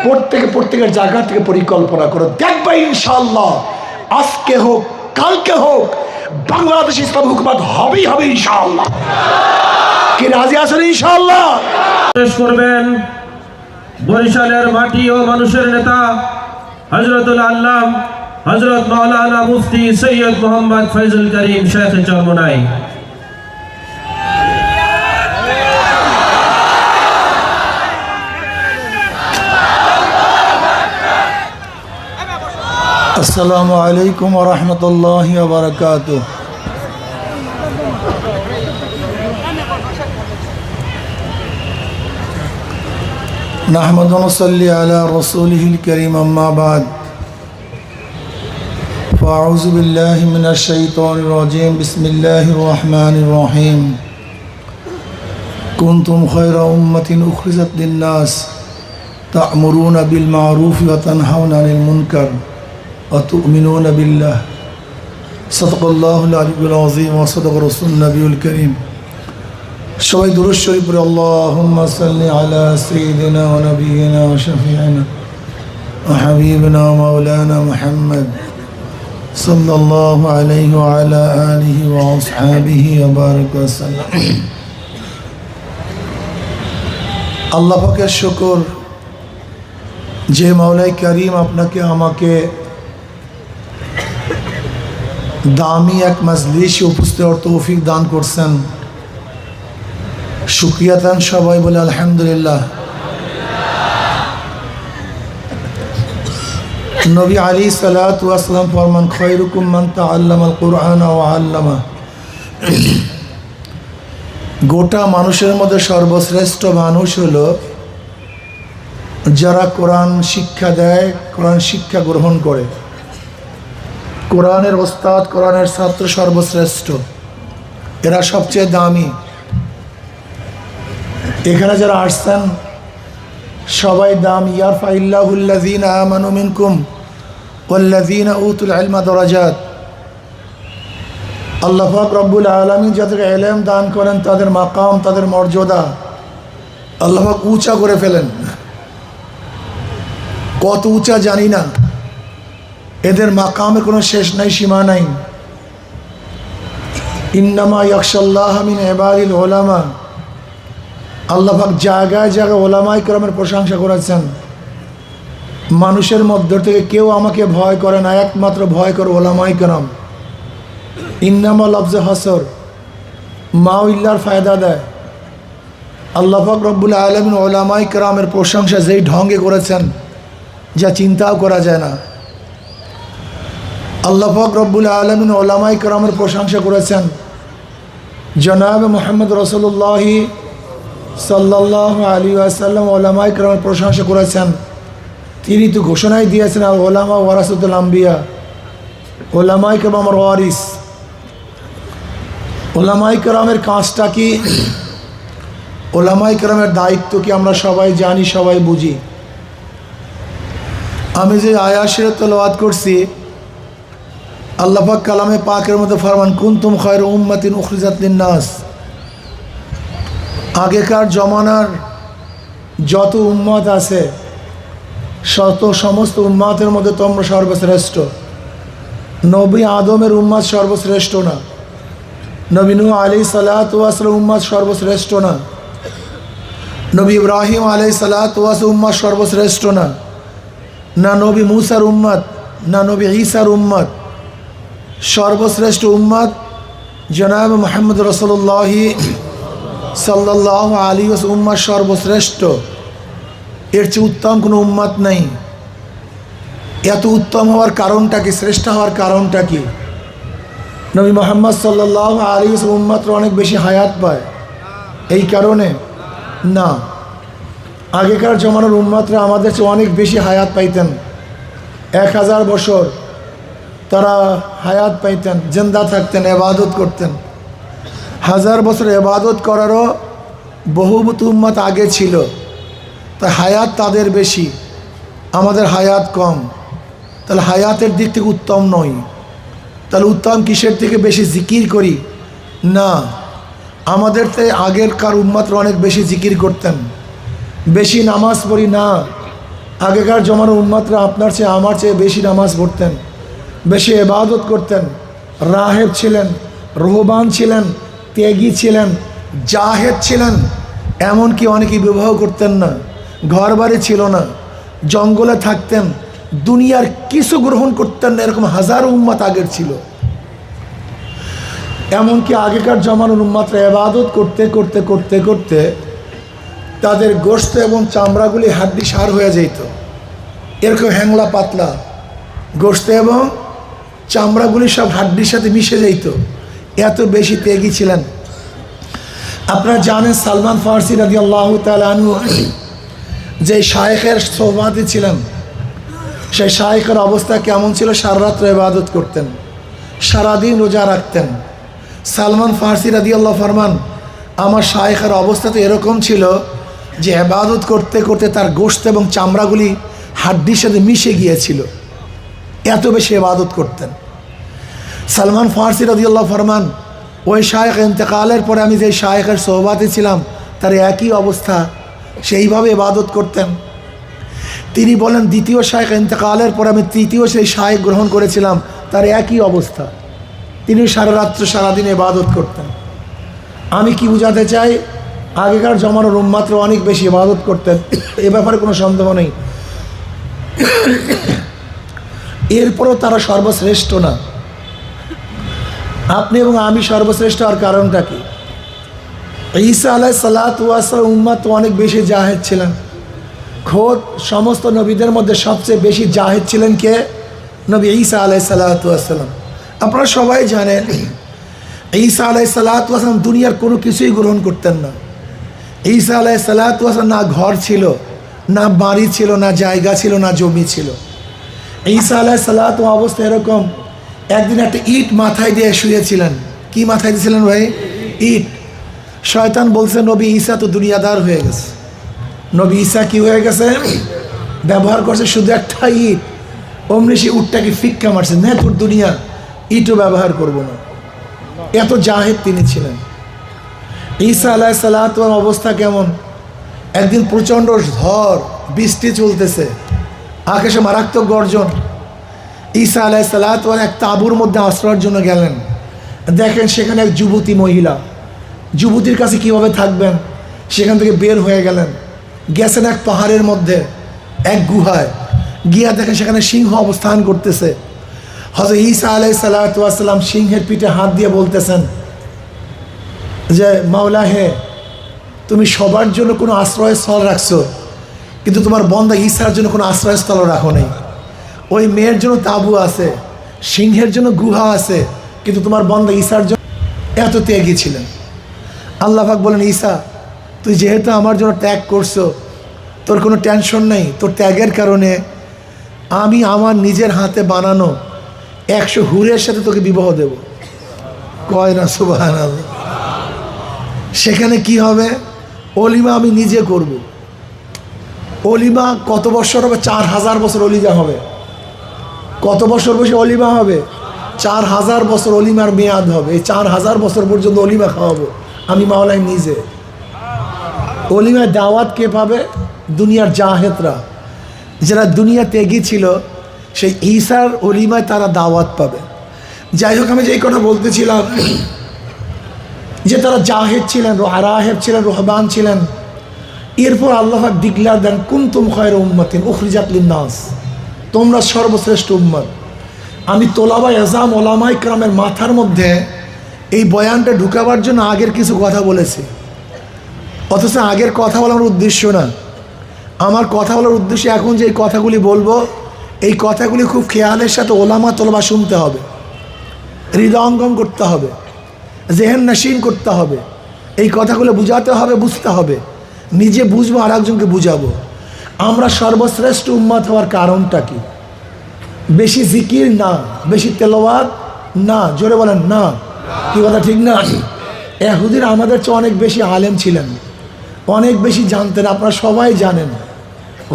প্রত্যেকের জায়গা থেকে পরিকল্পনা করো, দেখবা ইনশাআল্লাহ আজকে হোক কালকে হোক বাংলাদেশ ইসলাম হুকুমত হবেই হবে ইনশাআল্লাহ। কি রাজি আছেন ইনশাআল্লাহ? পেশ করবেন বরিশালের মাটি ও মানুষের নেতা হযরতুল আল্লাম হযরত মাওলানা মুফতি সৈয়দ মোহাম্মদ ফয়জুল করিম শেখ চরমনাই। আসসালামু আলাইকুম ওয়া রাহমাতুল্লাহি ওয়া বারাকাতুহু। নাহমাদু ওয়া নুসাল্লি আলা রাসূলিহিল কারীম, আম্মা বা'দ। ফাআউযু বিল্লাহি মিনাশ শাইতানির রাজীম। বিসমিল্লাহির রাহমানির রহিম। কুনতুম খায়রা উম্মাতিন উখরিজাত লিন-নাস তা'মুরুনা বিল মা'রুফি ওয়া তানহাউনা আনিল মুনকার وتؤمنون بالله صدق الله العلي العظيم وصدق رسول النبي الكريم। সবাই দুরূদ শরীফ পড়ে আল্লাহুম্মা সাল্লি আলা সাইয়্যিদিনা ওয়া নাবিয়িনা ওয়া শাফিঈনা ওয়া হাবিবিনা ওয়া মাওলানা মুহাম্মদ সাল্লাল্লাহু আলাইহি ওয়া আলা আলিহি ওয়া আসহাবিহি ওয়া বারাকা ওয়া সাল্লাম। আল্লাহ পাকের শুকর যে মাওলাই করিম আপনাকে আমাকে দামি এক মজলিসে উপস্থিত হওয়ার তৌফিক দান করছেন। শুকরিয়া দেন সবাই বলে আলহামদুলিল্লাহ। নবী আলাইহিস সালাতু ওয়াস সালাম ফরমান খায়রুকুম মান তাআল্লামাল কুরআন ওয়া আল্লামা। গোটা মানুষের মধ্যে সর্বশ্রেষ্ঠ মানুষ হলো যারা কোরআন শিক্ষা দেয়, কোরআন শিক্ষা গ্রহণ করে। কোরআনের ওস্তাদ, কোরআনের ছাত্র সর্বশ্রেষ্ঠ, এরা সবচেয়ে দামি। এখানে যারা আসছেন সবাই দামি। ইয়ারফাইল্লাহুল্লাযীনা আমানু মিনকুম ওয়াল্লাযীনা উতুল ইলমা দারাজাত। আল্লাহ পাক রব্বুল আলামিন যাদেরকে ইলম দান করেন তাদের মাকাম, তাদের মর্যাদা আল্লাহ পাক উঁচা করে ফেলেন। কত উঁচা জানি না, এদের মাকামের কোনো শেষ নাই, সীমা নাই। ইন্নামা ইয়াখশাল্লাহ মিন ইবাদিল উলামা। আল্লাহ পাক জায়গায় জায়গায় উলামায়ে কেরামের প্রশংসা করেছেন। মানুষের মধ্য থেকে কেউ আমাকে ভয় করে না, একমাত্র ভয় করে উলামায়ে কেরাম। ইন্নামা লফজে হাসর মা ইল্লার ফায়দা দেয়। আল্লাহ পাক রব্বুল আলামিন উলামায়ে কেরামের প্রশংসা যেই ঢঙ্গে করেছেন যা চিন্তাও করা যায় না। আল্লাহ পাক রব্বুল আলামিন উলামায়ে কেরামের প্রশংসা করেছেন। জনাব মুহাম্মদ রাসূলুল্লাহ সাল্লাল্লাহু আলাইহি ওয়াসাল্লাম উলামায়ে কেরামের প্রশংসা করেছেন। তিনি তো ঘোষণাই দিয়েছেন আল উলামা ওয়ারাসাতুল আম্বিয়া। উলামায়ে কেরাম আমার ওয়ারিস। উলামায়ে কেরামের কাজটা কি, উলামায়ে কেরামের দায়িত্ব কি আমরা সবাই জানি, সবাই বুঝি। আমি যে আয়াতের তেলাওয়াত করছি, আল্লাহ পাক কালামে পাকের মধ্যে ফরমান কুনতুম খায়রা উম্মাতিন উখরিজাত লিন-নাস। আগেকার জমানার যত উম্মত আছে সমস্ত উম্মতের মধ্যে তোমরা সর্বশ্রেষ্ঠ। নবী আদমের উম্মত সর্বশ্রেষ্ঠ না, নবী নূহ আলাইহিস সালাতু ওয়াস সালাম উম্মত সর্বশ্রেষ্ঠ না, নবী ইব্রাহিম আলাইহিস সালাতু ওয়াস উম্মত সর্বশ্রেষ্ঠ না, না নবী মুসার উম্মত, না নবী ঈসার উম্মত। সর্বশ্রেষ্ঠ উম্মত জনাব মুহাম্মদ রাসূলুল্লাহ সাল্লাল্লাহু আলাইহি ওয়াসাল্লাম উম্মত সর্বশ্রেষ্ঠ। এর চেয়ে উত্তম কোনো উম্মত নেই। এত উত্তম হওয়ার কারণটা কি, শ্রেষ্ঠ হওয়ার কারণটা কি? নবী মুহাম্মদ সাল্লাল্লাহু আলাইহি ওয়াসাল্লাম উম্মতরা অনেক বেশি হায়াত পায় এই কারণে না। আগেকার জমানার উম্মতরা আমাদের চেয়ে অনেক বেশি হায়াত পাইতেন। 1000 বছর তারা হায়াত পাইতেন, জিন্দা থাকতেন, ইবাদত করতেন। 1000 বছর ইবাদত করারও বহুবত উম্মত আগে ছিল, তাই হায়াত তাদের বেশি, আমাদের হায়াত কম। তাহলে হায়াতের দিক থেকে উত্তম নই। তাহলে উত্তম কিসের থেকে বেশি জিকির করি না? আমাদের তাই আগেরকার উম্মতরা অনেক বেশি জিকির করতেন, বেশি নামাজ পড়ি না, আগেকার জমানার উম্মতরা আপনার চেয়ে আমার চেয়ে বেশি নামাজ পড়তেন, বেশি ইবাদত করতেন, রাহেব ছিলেন, রোহবান ছিলেন, ত্যাগী ছিলেন, জাহেদ ছিলেন। এমনকি অনেকেই বিবাহ করতেন না, ঘর বাড়ি ছিল না, জঙ্গলে থাকতেন, দুনিয়ার কিছু গ্রহণ করতেন না। এরকম হাজারো উম্মত আগের ছিল। এমনকি আগেকার জমানার উম্মতরা ইবাদত করতে করতে করতে করতে তাদের গোশত এবং চামড়াগুলি হাড্ডি সার হয়ে যেত। এরকম হ্যাংলা পাতলা গোশত এবং চামড়াগুলি সব হাড্ডির সাথে মিশে যেত, এত বেশি ত্যাগী ছিলেন। আপনারা জানেন সালমান ফারসি রাদিয়াল্লাহু তাআলা আনহু যে শায়েখের সোহবাতে ছিলেন, সেই শায়েখের অবস্থা কেমন ছিল? সারা রাত্র ইবাদত করতেন, সারাদিন রোজা রাখতেন। সালমান ফারসি রাদিয়াল্লাহু ফরমান, আমার শায়েখের অবস্থা তো এরকম ছিল যে ইবাদত করতে করতে তার গোশত এবং চামড়াগুলি হাড্ডির সাথে মিশে গিয়েছিল, এত বেশি ইবাদত করতেন। সালমান ফারসি রাদিয়াল্লাহু ফরমান, ওই শায়েখ ইন্তেকালের পরে আমি যে শায়েখের সোহবাতে ছিলাম তার একই অবস্থা, সেইভাবে ইবাদত করতেন। তিনি বলেন, দ্বিতীয় শায়েখ ইন্তেকালের পরে আমি তৃতীয় সেই শায়েখ গ্রহণ করেছিলাম, তার একই অবস্থা, তিনি সারা রাত্র সারাদিন ইবাদত করতেন। আমি কি বুঝাতে চাই? আগেকার জমানার উম্মতরা অনেক বেশি ইবাদত করতেন, এ ব্যাপারে কোনো সন্দেহ নেই। এরপরও তারা সর্বশ্রেষ্ঠ না। আপনি এবং আমি সর্বশ্রেষ্ঠ হওয়ার কারণটা কি? ঈসা আলাইহিস সালাতু ওয়াস সালাম উম্মত অনেক বেশি জাহেদ ছিলেন। খোদ সমস্ত নবীদের মধ্যে সবচেয়ে বেশি জাহেদ ছিলেন কে? নবী ঈসা আলাইহিস সালাতু ওয়াস সালাম। আপনারা সবাই জানেন ঈসা আলাইহিস সালাতু ওয়াস সালাম দুনিয়ার কোনো কিছুই গ্রহণ করতেন না। ঈসা আলাইহিস সালাতু ওয়াস সালাম না ঘর ছিল, না বাড়ি ছিল, না জায়গা ছিল, না জমি ছিল। ঈসা আলাইহিস সালাতু অবস্থা এরকম, একদিন একটা ইট মাথায় দিয়ে শুয়েছিলেন। কি মাথায় দিয়েছিলেন ভাই? ইট। শয়তান বলছে নবী ঈসা তো দুনিয়াদার হয়ে গেছে। নবী ঈসা কি হয়ে গেছে? ব্যবহার করছে শুধু একটা ইট, অমনি সে উটটাকে ফিক্কা মারছে, না তোর দুনিয়া, ইটও ব্যবহার করবো না। এত জাহেদ তিনি ছিলেন। ঈসা আলাইহিস সালাতু অবস্থা কেমন? একদিন প্রচণ্ড ঝড় বৃষ্টি চলতেছে, আকাশে মারাত্মক গর্জন। ঈসা আলাইহিস সালাতু এক তাঁবুর মধ্যে আশ্রয়ের জন্য গেলেন। দেখেন সেখানে এক যুবতী মহিলা, যুবতীর কাছে কিভাবে থাকবেন? সেখান থেকে বের হয়ে গেলেন, গেছেন এক পাহাড়ের মধ্যে এক গুহায়, গিয়া দেখেন সেখানে সিংহ অবস্থান করতেছে। হযরত ঈসা আলাইহিস সালাতু ওয়াস সালাম সিংহের পিঠে হাত দিয়ে বলতেছেন যে মাওলা হে, তুমি সবার জন্য কোনো আশ্রয়স্থল রাখছো, কিন্তু তোমার বন্দা ঈসার জন্য কোনো আশ্রয়স্থল রাখো নাই। ওই মেয়ের জন্য তাঁবু আছে, সিংহের জন্য গুহা আছে, কিন্তু তোমার বন্দা ঈসার জন্য। এত ত্যাগী ছিলেন। আল্লাহ পাক বলেন, ঈসা তুই যেহেতু আমার জন্য ত্যাগ করছো, তোর কোনো টেনশন নেই, তোর ত্যাগের কারণে আমি আমার নিজের হাতে বানানো 100 হুরের সাথে তোকে বিবাহ দেব। কয় না সুবহানাল্লাহ। সেখানে কি হবে? অলিমা আমি নিজে করব। অলিমা কত বছর হবে? 4000 বছর অলিমা হবে। কত বছর বসে অলিমা হবে? 4000 বছর অলিমার মেয়াদ হবে। এই 4000 বছর পর্যন্ত অলিমা খাওয়াবো আমি মাওলাই নিজে। অলিমায় দাওয়াত কে পাবে? দুনিয়ার জাহেদরা, যারা দুনিয়া ত্যাগী ছিল, সেই ঈসার অলিমায় তারা দাওয়াত পাবে। যাই হোক, আমি যেই কথা বলতেছিলাম যে তারা জাহেদ ছিলেন, রাহেব ছিলেন, রোহবান ছিলেন। এরপর আল্লাহ ডিক্লেয়ার দেন, কুনতুম খায়রা উম্মাতিন উখরিজাত লিন-নাস, তোমরা সর্বশ্রেষ্ঠ উম্মত। আমি তোলাবা এজাম ওলামা ইকরামের মাথার মধ্যে এই বয়ানটা ঢুকাবার জন্য আগের কিছু কথা বলেছি, অথচ আগের কথা বলার উদ্দেশ্য না। আমার কথা বলার উদ্দেশ্য এখন যে এই কথাগুলি বলবো, এই কথাগুলি খুব খেয়ালের সাথে ওলামা তোলাবা শুনতে হবে, হৃদয়ঙ্গম করতে হবে, জেহেন নশীন করতে হবে। এই কথাগুলো বুঝাতে হবে, বুঝতে হবে। নিজে বুঝবো, আর একজনকে বুঝাবো। আমরা সর্বশ্রেষ্ঠ উম্মত হওয়ার কারণটা কি? বেশি জিকির না, বেশি তেলাওয়াত না, জোরে বলেন না। কি কথা ঠিক না? ইহুদিরা আমাদের চেয়ে অনেক বেশি আলেম ছিলেন, অনেক বেশি জানতেন। আপনারা সবাই জানেন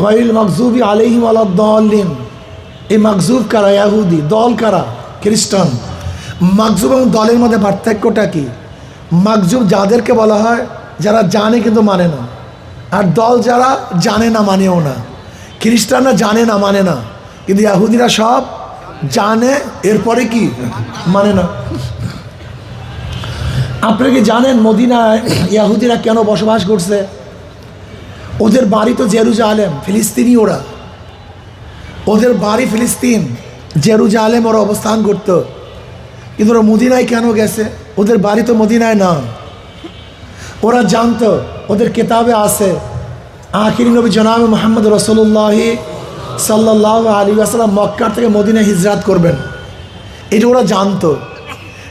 গায়রুল মাগযুবি আলাইহিম ওয়ালাদ-দাল্লিন। এই মাগযুব কারা? ইহুদি। দল কারা? খ্রিস্টান। মাগযুব এবং দলের মধ্যে পার্থক্যটা কি? মাগযুব যাদেরকে বলা হয় যারা জানে কিন্তু মানে না, আর দল যারা জানে না মানেও না। খ্রিস্টানরা জানে না, মানে না, কিন্তু ইহুদিরা সব জানে, এরপরে কি মানে না। আপনারা কি জানেন মদিনায় ইহুদিরা কেন বসবাস করছে? ওদের বাড়ি তো জেরুজালেম, ফিলিস্তিনি ওরা, ওদের বাড়ি ফিলিস্তিন, জেরুজালেম ওরা অবস্থান করত। কিন্তু ওরা মদিনায় কেন গেছে? ওদের বাড়ি তো মদিনায় না। ওরা জানতো, ওদের কেতাবে আছে আখিরি নবী জনাব মুহাম্মদ রাসূলুল্লাহ সাল্লাল্লাহু আলাইহি ওয়াসাল্লাম মক্কা থেকে মদিনায় হিজরত করবেন। এটা ওরা জানতো।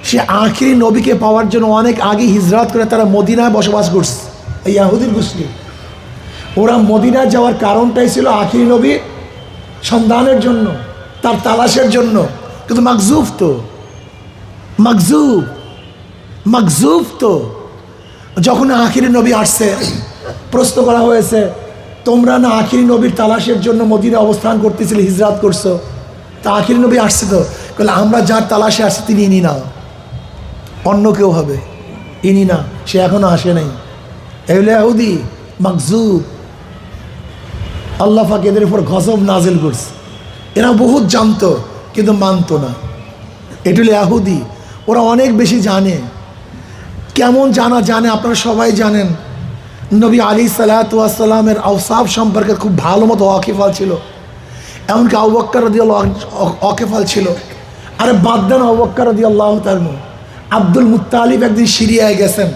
সে আখিরি নবীকে পাওয়ার জন্য অনেক আগে হিজরত করে তারা মদিনায় বসবাস করছে। এই ইহুদির গোষ্ঠী, ওরা মদিনায় যাওয়ার কারণটাই ছিল আখিরি নবীর সন্ধানের জন্য, তার তালাশের জন্য। কিন্তু মাকজুব তো যখন আখিরি নবী আসছে, প্রশ্ন করা হয়েছে, তোমরা না আখিরি নবীর তালাশের জন্য মদিনায় অবস্থান করতেছিলে, হিজরত করছো, তা আখিরি নবী আসছে তো? বলে আমরা যার তালাশে আসছি তিনি ইনি না, অন্য কেউ হবে, ইনি না, সে এখনো আসে নাই। এগুলো ইহুদি মাকজুব। আল্লাহ পাক এদের উপর গজব নাজিল করছে। এরা বহুত জানতো কিন্তু মানতো না। এটা হলো ইহুদি। ওরা অনেক বেশি জানে। কেমন জানে আপনারা সবাই জানেন। নবী আলাইহিস সালামের আওসাফ সম্পর্কে খুব ভালো মতো ওয়াকিফাল ছিল। এমনকি আবু বকর রাদিয়াল্লাহু ওয়াকিফাল ছিল। আরে বাদ দেন আবু বকর রাদিয়াল্লাহু তাআলা, আব্দুল মুত্তালিব একদিন সিরিয়ায় গেছেন।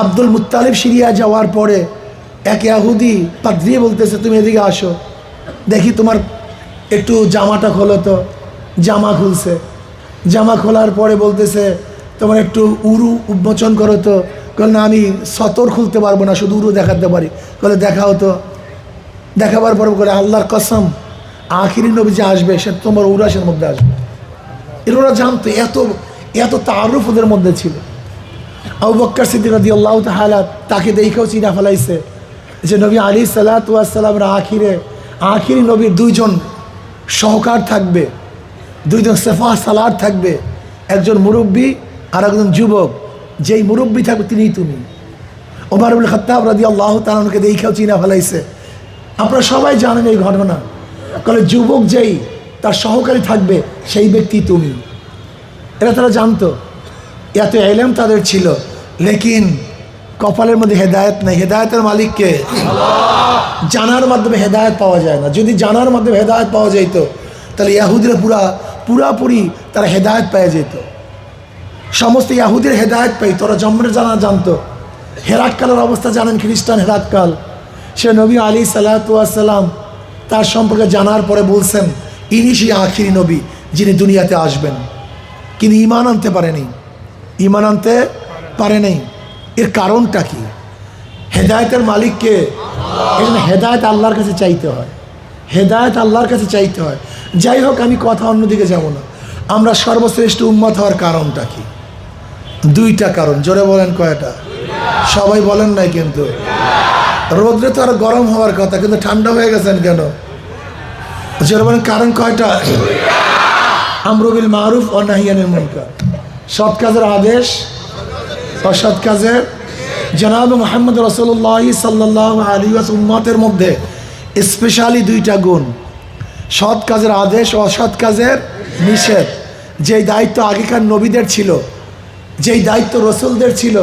আব্দুল মুত্তালিব সিরিয়ায় যাওয়ার পরে এক ইহুদি পাদ্রী বলতেছে, তুমি এদিকে আসো, দেখি তোমার একটু জামাটা খোলো তো। জামা খুলছে। জামা খোলার পরে বলতেছে, তোমার একটু উরু উন্মোচন করো তো। না, আমি সতর খুলতে পারবো না, শুধু উরু দেখাতে পারি। বলে দেখাও তো। দেখাবার পরে বলে, আল্লাহর কসম, আখিরি নবী যে আসবে সে তোমার উরাসের মধ্যে আসবে। এর ওরা জানতো, এত তাআরুফ ওদের মধ্যে ছিল। আবু বকর সিদ্দিক রাদিয়াল্লাহু তাআলা তাকে দেখেও চিনা ফেলাইছে যে নবী আলাইহিস সালাতু ওয়াস সালামের আখিরি নবীর দুইজন সহকার থাকবে, দুইজন সেফা সালার থাকবে, একজন মুরব্বী আর একজন যুবক। যেই মুরব্বী থাকবে তিনিই তুমি। ওমর ইবনে খাত্তাব রাদিয়াল্লাহু তাআলা ওনাকে দেখেও চিনা ফেলাইছে। আপনারা সবাই জানেন এই ঘটনা। বলে যুবক যেই তার সহকারী থাকবে সেই ব্যক্তি তুমি। এরা তারা জানতো, এত ইলম তাদের ছিল। লেকিন কপালের মধ্যে হেদায়েত নেই। হেদায়েতের মালিককে জানার মাধ্যমে হেদায়েত পাওয়া যায় না। যদি জানার মাধ্যমে হেদায়েত পাওয়া যেত তাহলে ইহুদিরা পুরাপুরি তারা হেদায়েত পেয়ে যেত। সমস্ত ইহুদির হেদায়েত পেয়ে তোরা জন্মের জানতো। হেরাতকালের অবস্থা জানেন, খ্রিস্টান হেরাতকাল। সে নবী আলাইহিস সালাতু ওয়াস সালাম তার সম্পর্কে জানার পরে বলছেন, ইনি সেই আখিরি নবী যিনি দুনিয়াতে আসবেন। কিন্তু ঈমান আনতে পারে নাই। এর কারণটা কি? হেদায়েতের মালিককে। এই জন্য হেদায়েত আল্লাহর কাছে চাইতে হয়। যাই হোক, আমি কথা অন্যদিকে যাব না। আমরা সর্বশ্রেষ্ঠ উম্মত হওয়ার কারণটা কি? দুইটা কারণ। জোরে বলেন কয়টা? সবাই বলেন নাই কিন্তু। রোদ্রে তো আর গরম হওয়ার কথা, কিন্তু ঠান্ডা হয়ে গেছেন কেন? জোরে বলেন কারণ কয়টা? আমরু বিল মারুফ ওয়া নাহয়ি আনিল মুনকার, সৎ কাজের আদেশ, অসৎ কাজের। জনাব মুহাম্মদ রাসূলুল্লাহ সাল্লাল্লাহু আলাইহি ওয়াসাল্লাম উম্মতের মধ্যে স্পেশালি দুইটা গুণ, সৎ কাজের আদেশ, অসৎ কাজের নিষেধ। যেই দায়িত্ব আগেকার নবীদের ছিল, যেই দায়িত্ব রসুলদের ছিল,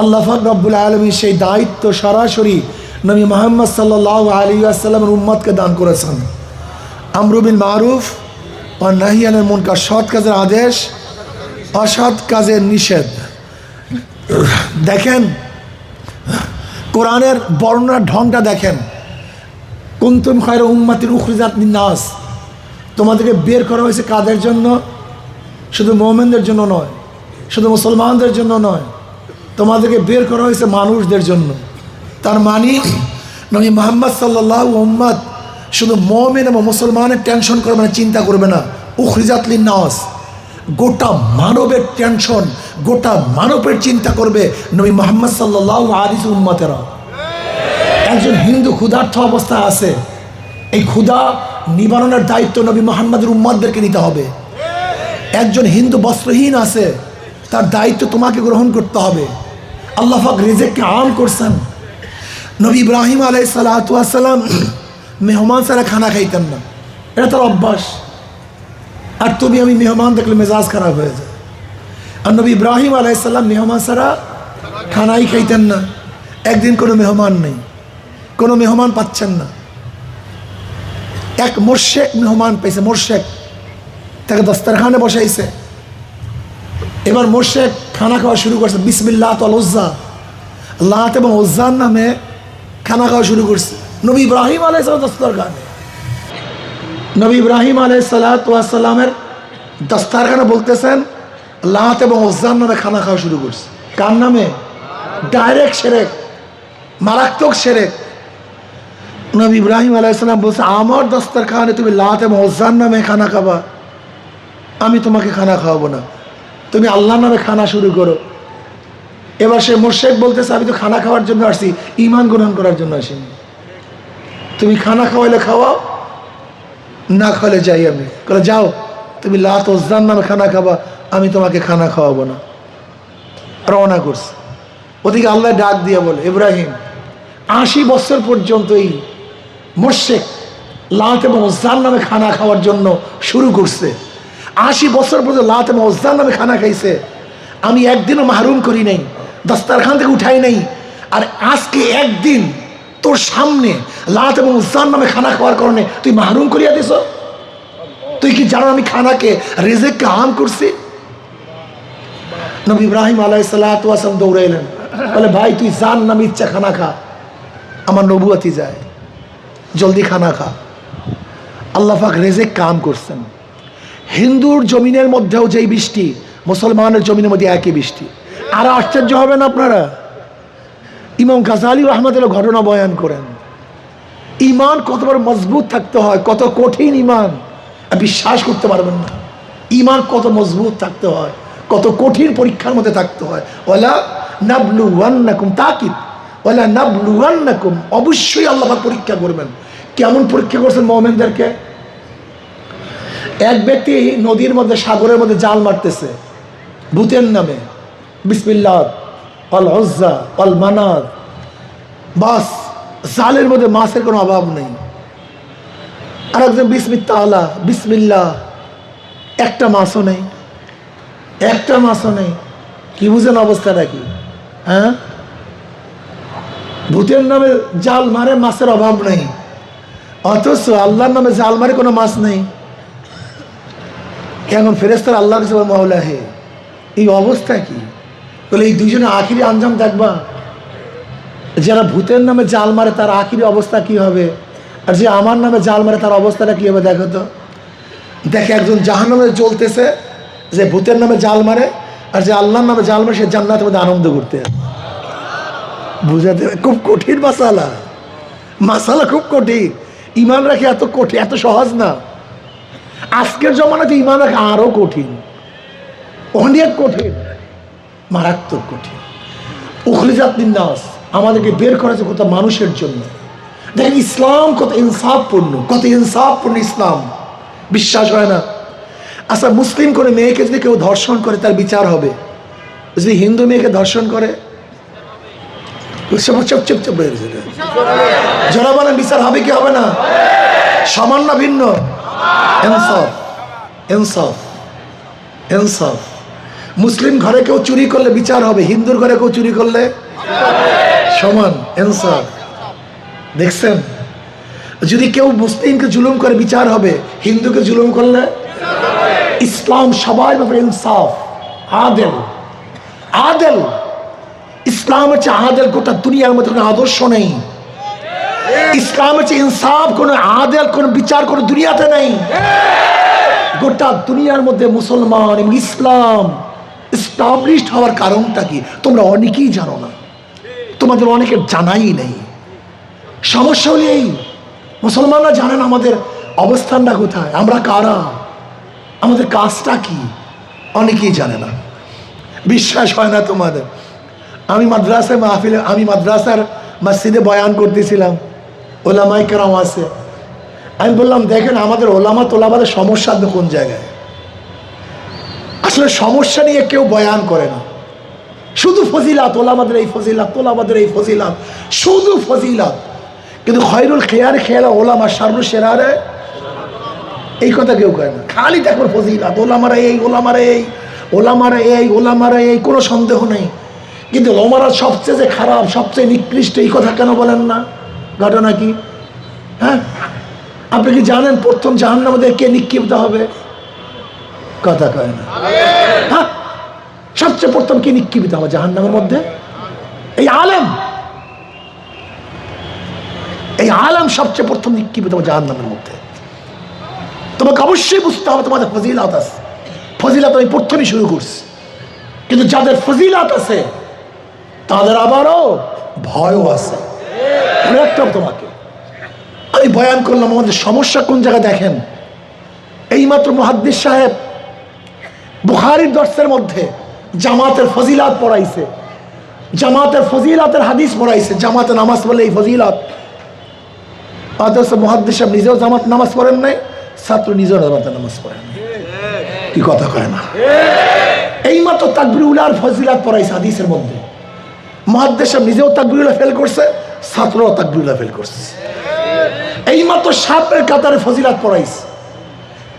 আল্লাহ পাক রব্বুল আলামিন সেই দায়িত্ব সরাসরি নবী মুহাম্মদ সাল্লাল্লাহু আলাইহি ওয়াসাল্লামের উম্মতকে দান করেছেন। আমরু বিল মারুফ ওয়া নাহয়ি আনিল মুনকার, সৎ কাজের আদেশ, অসৎ কাজের নিষেধ। দেখেন কোরআনের বর্ণনার ঢংটা দেখেন। কুনতুম খায়রা উম্মাতিন উখরিজাত লিন-নাস, তোমাদেরকে বের করা হয়েছে কাদের জন্য? শুধু মুমিনদের জন্য নয়, শুধু মুসলমানদের জন্য নয়, তোমাদেরকে বের করা হয়েছে মানুষদের জন্য। তার মানে নবী মুহাম্মদ সাল্লাল্লাহু উম্মত শুধু মুমিন এবং মুসলমানের টেনশন করবে না, চিন্তা করবে না। উখরিজাত লিন-নাস, গোটা মানবের টেনশন, গোটা মানবের চিন্তা করবে নবী মুহাম্মদ সাল্লাল্লাহু আলাইহি উম্মতেরা। একজন হিন্দু ক্ষুধার্ত অবস্থায় আছে, এই ক্ষুধা নিবারণের দায়িত্ব নবী মুহাম্মদের উম্মতদেরকে নিতে হবে। একজন হিন্দু বস্ত্রহীন আছে, তার দায়িত্ব তোমাকে গ্রহণ করতে হবে। আল্লাহ পাক রিজিককে আম করছেন। নবী ইব্রাহিম আলাইহিস সালাতু ওয়াস সালাম মেহমান ছাড়া খানা খাইতেন না, এটা তার অভ্যাস। আর তুমি আমি মেহমান দেখলে মেজাজ খারাপ হয়ে যায়। আর নবী ইব্রাহিম আলাইসাল্লাম মেহমান ছাড়া খানাই খাইতেন না। একদিন কোনো মেহমান নেই, কোনো মেহমান পাচ্ছেন না, এক মোর্শেক মেহমান পেয়েছে। মোর্শেক তাকে দস্তারখানে বসাইছে। এবার মোর্শেক খানা খাওয়া শুরু করছে, বিসমিল্লাহ আল উজ্জা, লাত এবং উজ্জার নামে খানা খাওয়া শুরু করছে নবী ইব্রাহিম আলাইহিস দস্তারখানে। নবী ইব্রাহিম আলাইহিসসালামের দস্তারখানে বলতেছেন লাত এবং উজ্জার নামে খানা খাওয়া শুরু করছে। কার নামে? ডাইরেক্ট শিরক, মারাত্মক শিরক। নবী ইব্রাহিম আলাইহিসসালাম বলছে আমার দস্তারখানে তুমি লাত এবং উজ্জার নামে খানা খাবা, আমি তোমাকে খানা খাওয়াবো না, তুমি আল্লাহর নামে খানা শুরু করো। এবার সে মুশরিক বলতেছে আমি তো খানা খাওয়ার জন্য আসছি, ঈমান গ্রহণ করার জন্য আসিনি। তুমি খানা খাওয়াইলে খাওয়াও, না খাওয়ালে যাই আমি। বলে যাও, তুমি লাত উজ্জার নামে খানা খাবা, আমি তোমাকে খানা খাওয়াবো না। রওনা করছে। ওদিকে আল্লাহ ডাক দিয়ে বলে ইব্রাহিম 80 বছর পর্যন্ত এই মুশরিক লাত এবং উজ্জার নামে খানা খাওয়ার জন্য শুরু করছে। 80 বছর পর্যন্ত লাত এবং উজ্জার নামে খানা খাইছে, আমি একদিনও মাহরুম করি নাই, দস্তারখান থেকে উঠাই নাই। আর আজকে একদিন তোর সামনে লাত এবং উজ্জার নামে খানা খাওয়ার কারণে তুই মাহরুম করিয়া দিস। তুই কি জানো আমি খানাকে রিজিককে হারাম করছি? নবী ইব্রাহিম আলাইহিসসালাম দৌড়াইলেন, বলে ভাই তুই জান না, আমি ইচ্ছা খানা খা, আমার নবুয়তি যায়, জলদি খানা খা। আল্লাহ পাক রিজিক কাম করছেন। হিন্দুর জমিনের মধ্যেও যেই বৃষ্টি, মুসলমানের জমিনের মধ্যে একই বৃষ্টি। আর আশ্চর্য হবেন আপনারা, ইমাম গাজালি রাহমাতুল্লাহ ঘটনা বয়ান করেন, ইমান কত বড় মজবুত থাকতে হয়, কত কঠিন ইমান, বিশ্বাস করতে পারবেন না। ইমান কত মজবুত থাকতে হয়, কত কঠিন পরীক্ষার মধ্যে থাকতে হয়। ওয়ালা নাবলুওয়ান্নাকুম, তাকিদ, ওয়ালা নাবলুওয়ান্নাকুম, অবশ্যই আল্লাহ পাক পরীক্ষা করবেন। কেমন পরীক্ষা করছেন মুমিনদেরকে? এক ব্যক্তি নদীর মধ্যে, সাগরের মধ্যে জাল মারতেছে ভূতের নামে, বিসমিল্লাহ আল উজ্জা আল মানাত, বাস জালের মধ্যে মাছের কোনো অভাব নেই। আর একজন বিসমিল্লাহ বিসমিল্লাহ, একটা মাছও নেই, একটা মাছও নেই। কি বুঝেন অবস্থাটা কি? হ্যাঁ, ভূতের নামে জাল মারে, মাছের অভাব নেই, অথচ আল্লাহর নামে জাল মারে কোনো মাছ নেই। এখন ফেরেশতারা আল্লাহর কাছে বলে মাওলা হে, এই অবস্থা কি? বলে এই দুইজনে আখিরি আঞ্জাম দেখবা। যারা ভূতের নামে জাল মারে তার আখিরি অবস্থা কি হবে, আর যে আমার নামে জাল মারে তার অবস্থাটা কি হবে দেখো তো। দেখে একজন জাহান্নামে জ্বলতেছে, যে ভূতের নামে জাল মারে, আর যে আল্লাহর নামে জাল মারে সে জান্নাতের মধ্যে আনন্দ করতে। বুঝাতে খুব কঠিন মাসালা, মাসালা খুব কঠিন। ইমান রাখে এত কঠিন, এত সহজ না। আজকের জমানাতে ইমান রাখা আরো কঠিন, অনেক কঠিন, মারাত্মক কঠিন। উখরিজাত লিন-নাস, আমাদেরকে বের করেছে কত মানুষের জন্য। দেখেন ইসলাম কত ইনসাফপূর্ণ, কত ইনসাফপূর্ণ ইসলাম। বিশ্বাস হয় না? আচ্ছা, মুসলিম করে মেয়েকে যদি কেউ ধর্ষণ করে তার বিচার হবে, যদি হিন্দু মেয়েকে ধর্ষণ করে যারা বলেন বিচার হবে কি হবে না? সমান না ভিন্ন? ইনসাফ, ইনসাফ, ইনসাফ। মুসলিম ঘরে কেউ চুরি করলে বিচার হবে, হিন্দুর ঘরে কেউ চুরি করলে সমান, ইনসাফ। দেখছেন, যদি কেউ মুসলিমকে জুলুম করে বিচার হবে, হিন্দুকে জুলুম করলে। ইসলাম সবাই ব্যাপারে ইনসাফ, আদেল, আদেল। ইসলাম হচ্ছে আদেল, গোটা দুনিয়ার মধ্যে কোনো আদর্শ নেই। ইসলাম হচ্ছে ইনসাফ, কোনো আদেল, কোনো বিচার কোনো দুনিয়াতে নেই। গোটা দুনিয়ার মধ্যে মুসলমান এবং ইসলাম এস্টাবলিশড হওয়ার কারণটা কি তোমরা অনেকেই জানো না, তোমাদের অনেকের জানাই নেই। সমস্যা হলে এই মুসলমানরা জানেন আমাদের অবস্থানটা কোথায়, আমরা কারা, আমাদের কাজটা কি, অনেকেই জানে না। বিশ্বাস হয় না তোমাদের? আমি মাদ্রাসায় মাহফিলে, আমি মাদ্রাসার মসজিদে বয়ান করতেছিলাম, ওলামায়ে কেরাম আছে। আমি বললাম দেখেন আমাদের ওলামা তোলাবাদের সমস্যা কোন জায়গায়। আসলে সমস্যা নিয়ে কেউ বয়ান করে না, শুধু ফজিলাত, ওলামাদের এই ফজিলাত, তোলাবাদের এই ফজিলাত, শুধু ফজিলাত। কিন্তু খয়রুল খেয়ার খেয়াল ওলামা শারুল শেরারে এই কথা কেউ কয় না, খালি দেখো ফজিলাত, ওলামারা এই, ওলামারা এই, ওলামারা এই, ওলামারা এই, কোনো সন্দেহ নেই। কিন্তু ওলামারা সবচেয়ে যে খারাপ, সবচেয়ে নিকৃষ্ট, এই কথা কেন বলেন না? ঘটনা কি? হ্যাঁ, আপনি কি জানেন প্রথম জাহান্নামে দিয়ে কে নিক্ষিপ্ত হবে? কথা কয় না। হ্যাঁ, সবচেয়ে প্রথম কে নিক্ষিপ্ত হবে জাহান্নামের মধ্যে? এই আলেম। এই আলেম সবচেয়ে প্রথম নিক্ষিপ্ত হবে জাহান্নামের মধ্যে। তোমাকে অবশ্যই বুঝতে হবে তোমাদের ফজিলাত আছে। ফজিলাত আমি প্রথমেই শুরু করছি, কিন্তু যাদের ফজিলাত আছে তাদের আবারও ভয়ও আছে। একটা তোমাকে আমি বয়ান করলাম আমাদের সমস্যা কোন জায়গায় দেখেন। এইমাত্র মুহাদ্দিস সাহেব বুখারীর দর্সের মধ্যে জামাতের ফজিলাত পড়াইছে, জামাতের ফজিলাতের হাদিস পড়াইছে, জামাতে নামাজ পড়লে এই ফজিলাত। অথচ মুহাদ্দিস সাহেব নিজেও জামাত নামাজ পড়েন নাই, ছাত্র নিজেও জামাতে নামাজ পড়েন নাই। কি কথা কয় না? এইমাত্র তাকবীরুল্লাহর ফজিলাত পড়াইছে হাদিসের মধ্যে। মুহাদ্দিস সাহেব নিজেও তাকবীরুল্লাহ ফেল করছে, ছাত্রও তাকবীরুল্লাহ ফেল করছে। এইমাত্র সামনের কাতারে ফজিলাত পড়াইছে,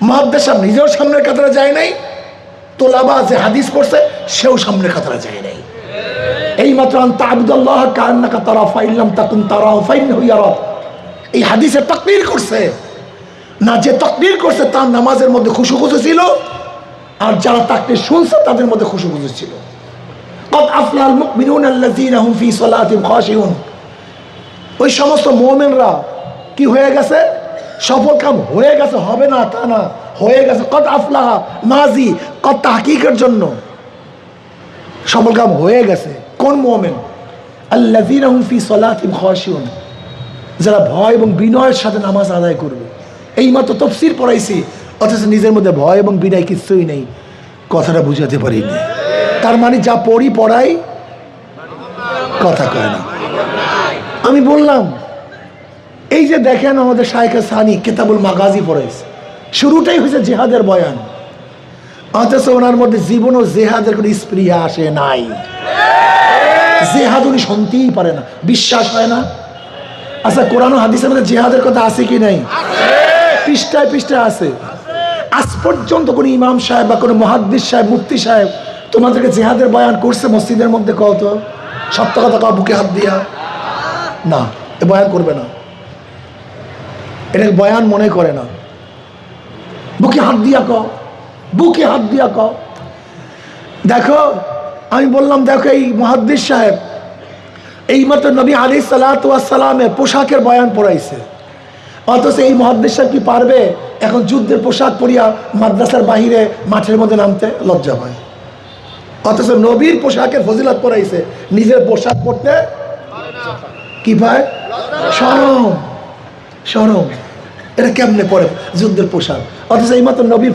মুহাদ্দিস সাহেব নিজেও সামনের কাতারে যায় নাই, তোলাবা যে হাদিস পড়ছে সেও সামনের কাতারে যায় নাই। এইমাত্র আনতা আবুদুল্লাহ কান্নাকা তারা ফাইল্লাম তাকুন তারা ফাইন্নাহু ইয়ারাক, এই হাদিসে তাকবীর করছে না। যে তাকবীর করছে তার নামাজের মধ্যে খুশু খুশু ছিল, আর যারা তাকবীর শুনছে তাদের মধ্যে খুশু খুশু ছিল। কদ আফলাল মুমিনুনা আল্লাযীনা হুম ফি সালাতিহিম খাশিউন, ওই সমস্ত মুমিনরা কি হয়ে গেছে? সফল কাম হয়ে গেছে, হবে না তা না, হয়ে গেছে। কদ আফলাহা মাজি, কদ তাহকিকের জন্য সফল কাম হয়ে গেছে। কোন মুমিন? আল্লাযীনা হুম ফি সালাতিহিম খাশিউন, যারা ভয় এবং বিনয়ের সাথে নামাজ আদায় করবে। এইমাত্র তাফসীর পড়াইছি, অথচ নিজের মধ্যে ভয় এবং বিনয় কিছুই নেই। কথাটা বুঝাতে পারিনি। তার মানে যা পড়ি পড়াই, কথা কয় না। আমি বললাম এই যে দেখেন আমাদের শায়েখ সানি কিতাবুল মাগাজি পড়াইছে, শুরুটাই হয়েছে জিহাদের বয়ান, অথচ ওনার মধ্যে জীবনও জেহাদের কোনো স্পৃহা আসে নাই। জেহাদ উনি শুনতেই পারে না, বিশ্বাস হয় না। আচ্ছা, কোরআন ও হাদিসের মধ্যে জিহাদের কথা আছে কি নাই? পৃষ্ঠায় পৃষ্ঠায় আছে। আজ পর্যন্ত কোনো ইমাম সাহেব বা কোনো মুহাদ্দিস সাহেব, মুফতি সাহেব তোমাদেরকে জিহাদের বয়ান করছে মসজিদের মধ্যে? কও তো, সত্য কথা কও, বুকে হাত দিয়া। না, এ বয়ান করবে না, এটা বয়ান মনে করে না। বুকে হাত দিয়া কও, বুকে হাত দিয়া কও। দেখো আমি বললাম, দেখো এই মুহাদ্দিস সাহেব এইমাত্র নবী আলাইহিস সালাতু ওয়াস সালামের পোশাকের বয়ান পড়াইছে, অথচ এই মুহাদ্দিস সাহেব কি পারবে এখন যুদ্ধের পোশাক পরিয়া মাদ্রাসার বাহিরে মাঠের মধ্যে নামতে? লজ্জা পায়। অথচ নবীর পোশাকের ফজিলত পড়াইছে, নিজের পোশাক পরতে কি পায়? শরম, শরম। এটা কেমনে পরে যুদ্ধের পোশাক? অথচ এইমাত্র নবীর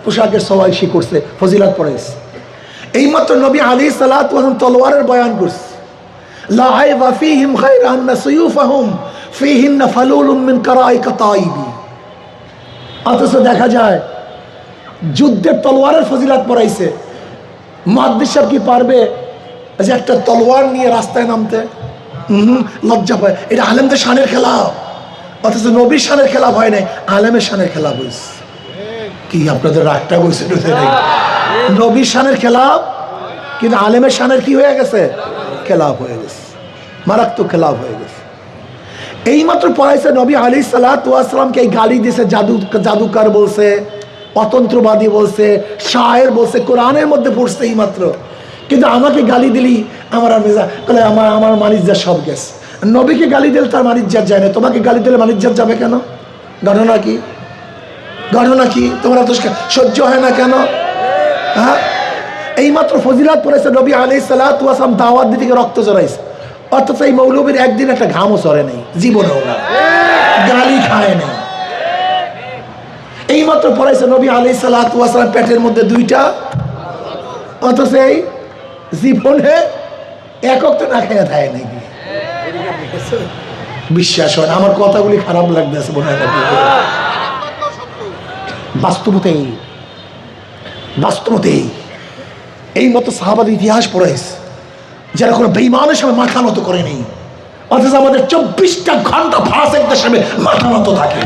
পোশাকের সওয়াইশি করছে, ফজিলত পড়াইছে। এইমাত্র নবী আলাইহিস সালাতু ওয়াস সালাম তলোয়ারের বয়ান করছে, লা আইবা ফীহিম খায়রা আন্না সুয়ুফাহুম ফীহিন্না ফালুলুম মিন কারাইকা তাইবি। অথচ দেখা যায় যুদ্ধের তলোয়ারের ফজিলত পড়াইছে, মুহাদ্দিস সাহেব কি পারবে যে একটা তলোয়ার নিয়ে রাস্তায় নামতে? লজ্জা পায়। এটা আলেমদের শানের খেলাফ, অথচ নবীর শানের খেলাফ হয় নাই, আলেমের শানের খেলাফ হয়েছে। কি আপনাদের রাগটা বলছে? নবীর শানের খেলাফ, কিন্তু আলেমের শানের কি হয়ে গেছে? খেলাফ হয়ে গেছে, মারাত্মক খেলাফ হয়ে গেছে। এইমাত্র পড়াইছে নবী আলাইহিস সালাতু ওয়াস সালামকে এই গালি দিয়েছে, জাদুকার বলছে, অতন্ত্রবাদী বলছে, শায়ের বলছে, কোরআনের মধ্যে পড়ছে এইমাত্র। কিন্তু আমাকে গালি দিলি আমার মেজা বলে আমার মানিজ্জাত সব গেছে। নবীকে গালি দিলে তার মানিজ্জাত যায় না, তোমাকে গালি দিলে মানিজ্জাত যাবে কেন? ঘটনা কি? ঘটনা কি? তোমরা তো সহ্য হয় না কেন? হ্যাঁ, এইমাত্র ফজিলাত পড়েছে নবী আলাইহিস সালাতু ওয়াস সালাম দাওয়াত দিতে রক্ত জড়াইছে, অথচ এই মৌলবীর একদিন একটা ঘামও চড়ে নেই, জীবনেও না, গালি খায় নেই। এইমাত্র পড়াইছে নবী আলাইহিস সালাতু ওয়াস সালাম পেটের মধ্যে দুইটা, অথচ এই জীবনে একক তো না খেয়ে থাকে নাকি? বিশ্বাস হয় না। আমার কথাগুলি খারাপ লাগতেছে মনে হয়। বাস্তবতেই বাস্তবতেই এই মতো সাহাবাদের ইতিহাস পড়াইছে যারা কোনো বেঈমানের সামনে মাথা নত করে নেই, অথচ আমাদের 24টা ঘন্টা ফাসেকদের সামনে মাথা মতো থাকে।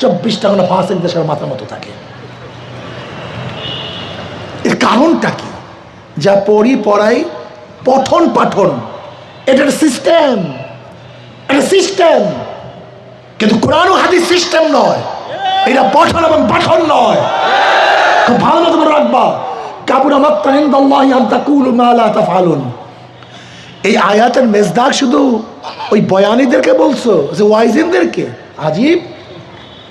24টা ঘন্টা ফাসেকদের সামনে মাথা মতো থাকে। এর কারণটা কি? যা পড়াই পঠন পাঠন, এটা সিস্টেম, এটা সিস্টেম। কিন্তু কোরআন ও হাদিস সিস্টেম নয়, এটা পঠন এবং পাঠন নয়। খুব ভালো মতো মনে রাখবা, কাবুরা মাকতান ইনদাল্লাহি আন তাকুলু মা লা তাফআলুন। এই আয়াতের মেজদাক শুধু ওই বয়ানীদেরকে বলছো, যে ওয়াইজিনদেরকে? আজীব।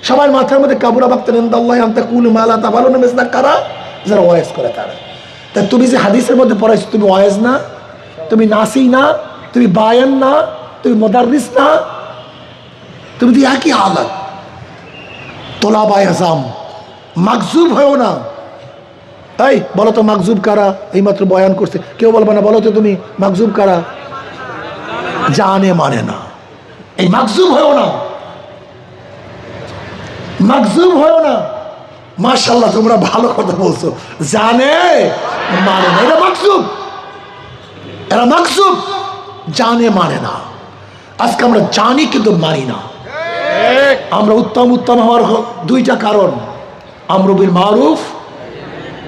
সবার মাথার মধ্যে কাবুরা মাকতান ইনদাল্লাহি আন তাকুলু মা লা তাফআলুন মেজদাক কারা? যারা ওয়াইজ করে তারা। তা তুমি যে হাদিসের মধ্যে পড়াইছো, তুমি ওয়াইজ না, তুমি নাসি না, তুমি বায়ান না, তুমি মুদাররিস না, তুমি তো একই হালাত। তোলাবায়ে আযাম, মাকজুব হয়েও না। এই বলো তো মাকজুব কারা? এইমাত্র বয়ান করছে, কেউ বলবে না বলো তো তুমি মাকজুব কারা? জানে মানে না। এই মাকজুব হয়েও না, মাকজুব হয়েও না। মাশাআল্লাহ, তোমরা ভালো কথা বলছো। জানে মানে না, এরা মাকজুব, এরা মাকজুব, জানে মানে না। আজকে আমরা জানি কিন্তু মানি না। আমরা উত্তম উত্তম হওয়ার দুইটা কারণ, আমরু বিল মারুফ,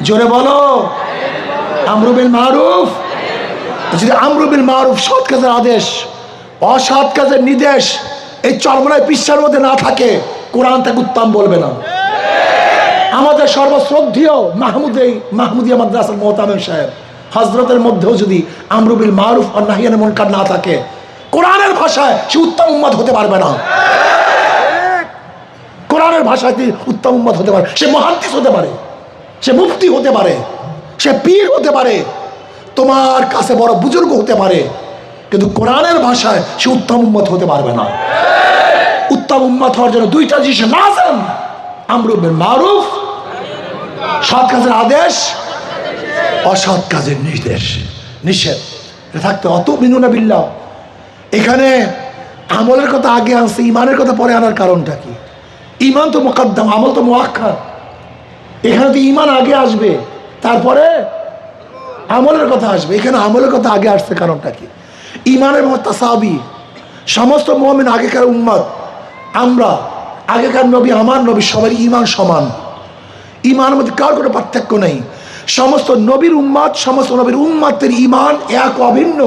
জোরে বলো, আমরু বিল মারুফ। যদি আমরু বিল মারুফ, সৎ কাজের আদেশ, অসৎ কাজের নির্দেশ এই চরমনায় পৃষ্ঠার মধ্যে না থাকে, কোরআন তাকে উত্তম বলবে না। আমাদের সর্বশ্রদ্ধেয় মাহমুদিয়া মাদ্রাসার মোহতামিম সাহেব হজরতের মধ্যেও যদি আমরু বিল মারুফ আর নাহি আনিল মুনকার না থাকে, কোরআনের ভাষায় সে উত্তম উম্মত হতে পারবে না। কোরআনের ভাষায় উত্তম উম্মত হতে পারে, সে মুহাদ্দিস হতে পারে, সে মুফতি হতে পারে, সে পীর হতে পারে, তোমার কাছে বড় বুজুর্গ হতে পারে, কিন্তু কোরআনের ভাষায় সে উত্তম উম্মত হতে পারবে না। উত্তম উম্মত হওয়ার জন্য দুইটা জিনিস লাজম, আমরু বিল মারুফ, সৎ কাজের আদেশ, অসৎ কাজের নিষেধ থাকতে। অত মিনুনা বিল্লাহ। এখানে আমলের কথা আগে আনছে, ইমানের কথা পরে আনার কারণটা কি? ইমান তো মুকদ্দম, আমল তো মুআক্খার। এখানে তো ইমান আগে আসবে, তারপরে আমলের কথা আসবে। এখানে আমলের কথা আগে আসছে, কারণটা কি? ইমানের তাসাবি, সমস্ত মুমিন আগেকার উম্মত, আমরা আগেকার নবী, আমার নবী, সবার ইমান সমান। ইমানের মধ্যে কার কোনো পার্থক্য নেই। সমস্ত নবীর উম্মত, সমস্ত নবীর উম্মতের ইমান এক, অভিন্ন।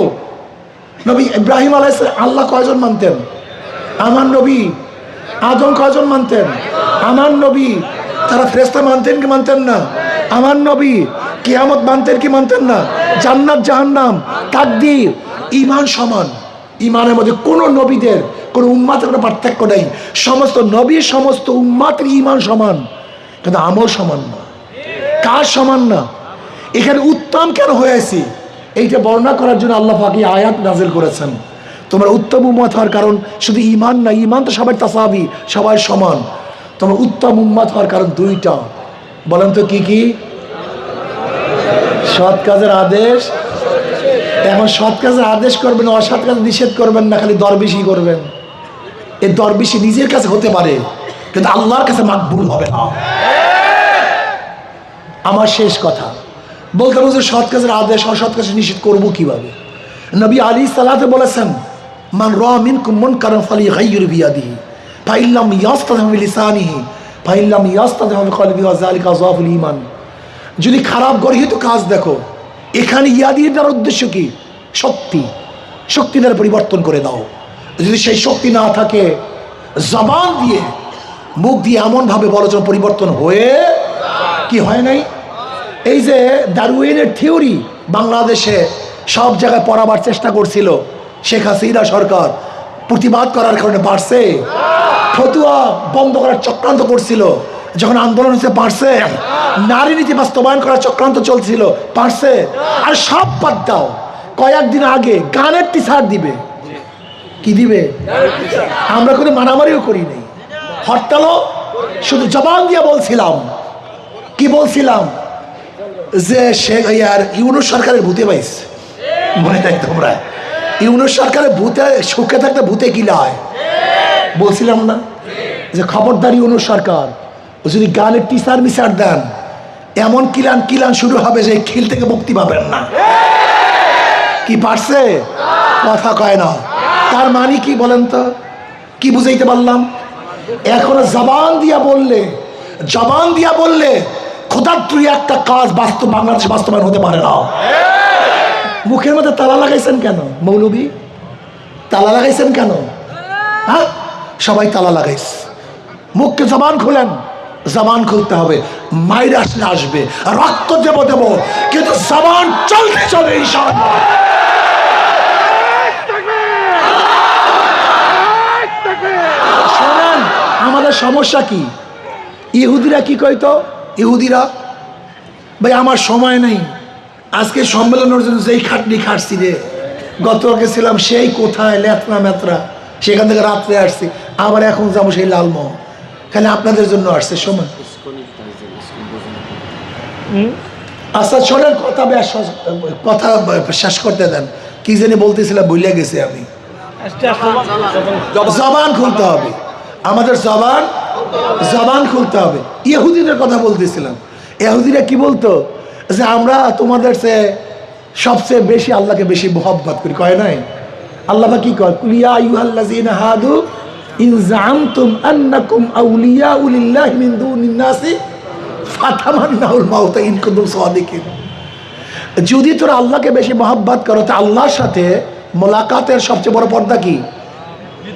নবী ইব্রাহিম আলাইহিস সালাম আল্লাহ কয়জন মানতেন? আমার নবী। আদম কয়জন মানতেন? আমার নবী। তারা ফেরেশতা মানতেন কি মানতেন না? আমার নবী। কিয়ামত মানতেন কি মানতেন না? জান্নাত জাহান্নাম, তাকদীর, ইমান সমান। ইমানের মধ্যে কোনো নবীদের, কোনো উম্মতের কোনো পার্থক্য নেই। সমস্ত নবী, সমস্ত উম্মতের ইমান সমান, কিন্তু আমল সমান না। কাজ সমান না। এখানে উত্তম কেন হয়েছি, এইটা বর্ণনা করার জন্য আল্লাহ পাক এই আয়াত নাজিল করেছেন। তোমরা উত্তম উম্মত হওয়ার কারণ শুধু ইমান না, ইমান তো সবাই তাসাবি, সবাই সমান। তোমরা উত্তম উম্মত হওয়ার কারণ দুইটা। বলেন তো কি কি? সৎ কাজের আদেশ। এখন সৎ কাজের আদেশ করবেন, অসৎ কাজ নিষেধ করবেন না, খালি দরবেশি করবেন। এই দরবেশি নিজের কাছে হতে পারে, কিন্তু আল্লাহর কাছে মাকবুল হবে না। আমার শেষ কথা বলতে বলতে, সৎ কাজের আদেশ, অসৎ কাজের নিষেধ করবো কিভাবে? নবী আলাইহিস সালাতু বলেছেন, মান রাআ মিনকুম মুনকারান ফালিগাইয়ির বিয়াদিহি ফাইন লাম ইয়াস্তাতি বিলিসানিহি ফাইন লাম ইয়াস্তাতি বিকলবিহি ওয়া যালিকা যাফুল ঈমান। যদি খারাপ গর্হিত কাজ দেখো, এখানে ইয়াদির দ্বারা উদ্দেশ্য কি? শক্তি, শক্তি দ্বারা পরিবর্তন করে দাও। যদি সেই শক্তি না থাকে, জবান দিয়ে, মুখ দিয়ে এমনভাবে বলো যেন পরিবর্তন হয়ে কি হয় নাই। এই যে ডারউইনের থিওরি বাংলাদেশে সব জায়গায় পড়াবার চেষ্টা করছিল শেখ হাসিনা সরকার, প্রতিবাদ করার কারণে পারছে। ফতুয়া বন্ধ করার চক্রান্ত করছিল, যখন আন্দোলন হচ্ছে পারছে। নারী নীতি বাস্তবায়ন করার চক্রান্ত চলছিল, পারছে। আর সব বাদ দাও, কয়েকদিন আগে গানের টিচার দিবে, কি দিবে? আমরা কোনো মারামারিও করি নাই, হরতালও শুধু জবান দিয়ে বলছিলাম। কি বলছিলাম? যে ইউনূস সরকারের ভূতে পাইছে, মনে দেখ তোমরা, ইউনূস সরকারের ভূতে সুখে থাকতে ভূতে কিলায় বলছিলাম না? যে খবরদার ইউনূস সরকার, যদি গানের টিচার মিচার দেন, এমন কিলান শুরু হবে যে খিল থেকে মুক্তি পাবেন না। কি পারছে? কথা কয় না। তার মানে কি বলেন তো, কি বুঝাইতে পারলাম? এখনো জবান দিয়া বললে খোদাত্রী একটা কাজ বাংলাদেশ বাস্তবায়ন হতে পারে না। মুখের মধ্যে তালা লাগাইছেন কেন মৌলবী? তালা লাগাইছেন কেন? হ্যাঁ, সবাই তালা লাগাইছে। মুখকে জবান খুলেন, জবান খুলতে হবে। মাইর আসলে আসবে, রক্ত দেব কিন্তু জবান চলতে চলে ইনশাআল্লাহ। শোনেন, আমাদের সমস্যা কি? ইহুদিরা কি কইতো? ইহুদিরা, ভাই আমার সময় নেই, আজকে সম্মেলনের জন্য যেই খাটনি খাটছি রে, গতকালকে ছিলাম সেই কোথায় লেতনা মেত্রা, সেখান থেকে রাত্রে আসছি, আবার এখন যাবো সেই লালমোহন, খালি আপনাদের জন্য আসছে সময়। আচ্ছা শোনেন, কথা শেষ করতে দেন। কি জানি বলতেছিলাম, ভুলে গেছি আমি। জবান খুলতে হবে আমাদের, জবান খুলতে হবে। ইহুদিদের কথা বলতেছিলাম। ইহুদিরা কি বলতো? যে আমরা তোমাদের চেয়ে সবচেয়ে বেশি আল্লাহকে বেশি মোহাব্বত করি, কয় নাই? আল্লাহ কি কয়? কুলিয়া আইয়ুহাল্লাযীনা হাদু ইন যাআমতুম আন্নাকুম আউলিয়াউ লিল্লাহি মিন দুনিন নাসি ফাতামান্নাউল মাউতা ইন কুনতুম সাদিকিন। যদি তোরা আল্লাহকে বেশি মোহাব্বত করো, তা আল্লাহর সাথে মোলাকাতের সবচেয়ে বড় পর্দা কি?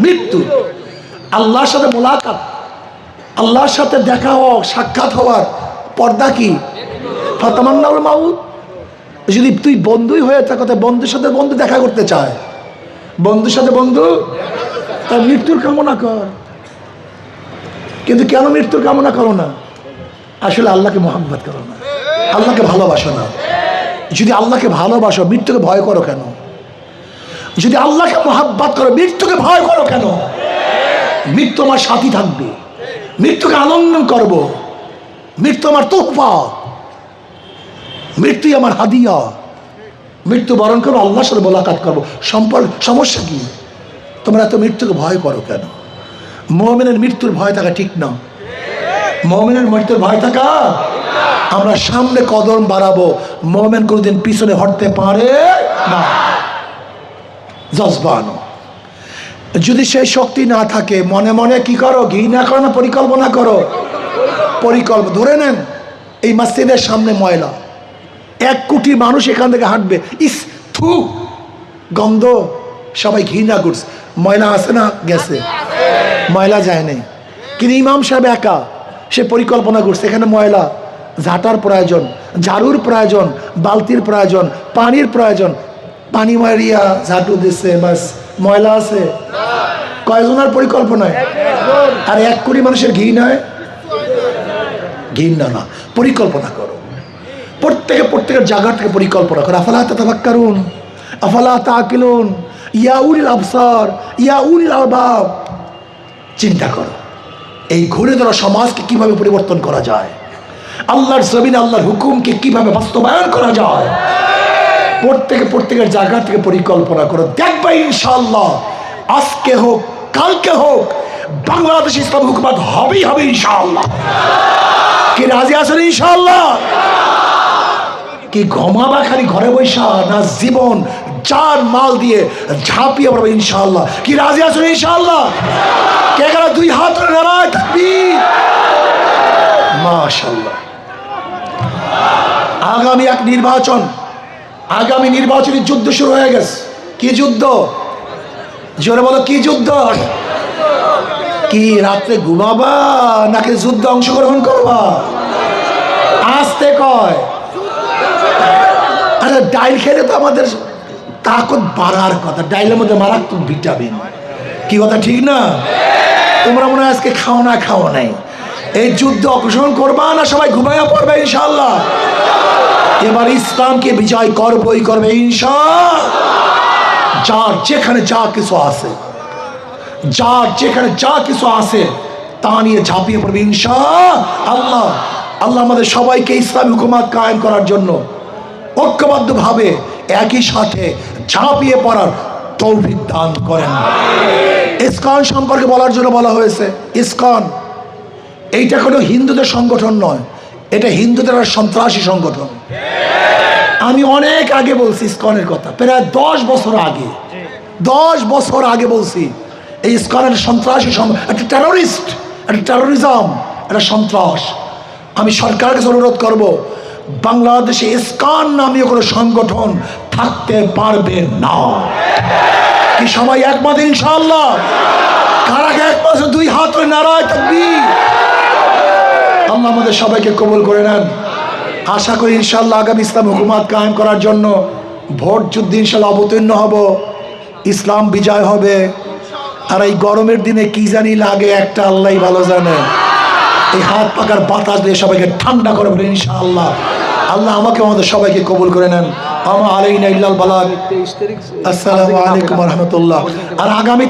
মৃত্যু। আল্লাহর সাথে মোলাকাত, আল্লাহর সাথে দেখা হওয়া, সাক্ষাৎ হওয়ার পর্দা কি? ফাতামান্নাউল মাউত। যদি তুই বন্ধুই হয়ে থাকো, বন্ধুর সাথে বন্ধু দেখা করতে চায়, বন্ধুর সাথে বন্ধু, তার মৃত্যুর কামনা কর। কিন্তু কেন মৃত্যুর কামনা করো না? আসলে আল্লাহকে মোহাব্বত করো না, আল্লাহকে ভালোবাসো না। যদি আল্লাহকে ভালোবাসো, মৃত্যুকে ভয় করো কেন? যদি আল্লাহকে মোহাব্বত করো, মৃত্যুকে ভয় করো কেন? মৃত্যু আমার সাথী থাকবে, মৃত্যুকে আনন্দ করব। মৃত্যু আমার তোহফা, মৃত্যুই আমার হাদিয়া। মৃত্যু বরণ করবো, আল্লাহর সাথে মোলাকাত করবো। সমস্যা কি? তোমরা এত মৃত্যুকে ভয় করো কেন? মুমিনের মৃত্যুর ভয় থাকা ঠিক না। মুমিনের মৃত্যুর ভয় থাকা, আমরা সামনে কদম বাড়াবো, মুমিন কোনোদিন পিছনে হটতে পারে না। জজবানো, যদি সেই শক্তি না থাকে, মনে মনে কি করো? ঘৃণা করো না পরিকল্পনা করো? পরিকল্পনা। ধরে নেন এই মসজিদের সামনে ময়লা, 1 কোটি মানুষ এখান থেকে হাঁটবে, ইস থু গন্ধ, সবাই ঘৃণা করছে। ময়লা আছে না? গেছে, ময়লা যায় নাই। কিন্তু ইমাম সাহেব একা, সে পরিকল্পনা করছে এখানে ময়লা, ঝাঁটার প্রয়োজন, ঝাড়ুর প্রয়োজন, বালতির প্রয়োজন, পানির প্রয়োজন। পানি মারিয়া ঝাঁটু দিচ্ছে, বাস ময়লা আছে। কয়জনের পরিকল্পনায়? আর 1 কোটি মানুষের ঘৃণায়? ঘৃণা না, পরিকল্পনা করো। প্রত্যেকের জায়গা থেকে পরিকল্পনা করো। আফালা তাতাফাক্কারুন, আফালা তাআকিলুন, ইয়া উলিল আবসার, ইয়া উলিল আলবাব। চিন্তা করো, এই ঘুরে ধরা সমাজকে কিভাবে পরিবর্তন করা যায়, আল্লাহর জমিনে আল্লাহর হুকুমকে কিভাবে বাস্তবায়ন করা যায়। প্রত্যেকের জায়গা থেকে পরিকল্পনা করো। দেখবে ইনশাআল্লাহ, আজকে হোক কালকে হোক, বাংলাদেশ ইসলাম হুকুমত হবেই হবে ইনশাআল্লাহ। কি রাজি আছেন ইনশাআল্লাহ? কি ঘুমাবা খালি ঘরে বৈশা, না জীবন জান মাল দিয়ে ঝাঁপিয়ে পড়বে ইনশাআল্লাহ? কি রাজি আছেন ইনশাআল্লাহ? কে কারা 2 হাত নারায় তাকবীর, মাশাআল্লাহ। আগামী নির্বাচনী যুদ্ধ শুরু হয়ে গেছে। কি যুদ্ধ? জোরে বলো, কি যুদ্ধ? কি রাত্রে ঘুমাবা নাকি যুদ্ধে অংশগ্রহণ করবা? আসতে কয়। আরে ডাইল খেলে তো আমাদের তাকত বাড়ার কথা, ডাইলের মধ্যে মারাত্মক ভিটামিন। কি কথা ঠিক না? তোমরা মনে হয় আজকে খাও নাই। এই যুদ্ধে অংশগ্রহণ করবা না সবাই ঘুমাইয়া পড়বে ইনশাআল্লাহ? এবার ইসলামকে বিজয় করবই করবে ইনশাআল্লাহ। যার যেখানে যা কিছু আছে তা নিয়ে ঝাঁপিয়ে পড়বে ইনশাআল্লাহ। আল্লাহ আমাদের সবাইকে ইসলামী হুকুমত কায়েম করার জন্য ঐক্যবদ্ধভাবে একই সাথে ঝাঁপিয়ে পড়ার তৌফিক দান করেন। ইসকন সম্পর্কে বলার জন্য বলা হয়েছে, ইসকন এইটা কোনো হিন্দুদের সংগঠন নয়, এটা হিন্দুদের সন্ত্রাসী সংগঠন। আমি অনেক আগে বলছি ইসকনের কথা, প্রায় 10 বছর আগে। 10 বছর আগে বলছি এই ইসকনের সন্ত্রাসী একটা টেরোরিস্ট, একটা টেরোরিজম, একটা সন্ত্রাস। আমি সরকারের কাছে অনুরোধ করব, বাংলাদেশে ইসকন নামীয় কোনো সংগঠন থাকতে পারবে না। কি সবাই একমত ইনশাআল্লাহ? কারা একমত? 2 হাত করে নারায় তাকবীর। আল্লাহ আমাদের সবাইকে কবুল করে নেন। আশা করি ইনশাআল্লাহ আগামী ইসলাম হুকুমত কায়েম করার জন্য ভোট যুদ্ধে ইনশাআল্লাহ অবতীর্ণ হব, ইসলাম বিজয় হবে। আর এই গরমের দিনে কি জানি লাগে একটা আল্লাহই ভালো জানে। এই হাত পাকার বাতাস দিয়ে সবাইকে ঠান্ডা করে বলে ইনশাআল্লাহ। আল্লাহ আমাকে আমাদের সবাইকে কবুল করে নেন। আমা আলাইনা ইল্লাল বালাগ। আসসালামু আলাইকুম ওয়া রাহমাতুল্লাহ। আর আগামী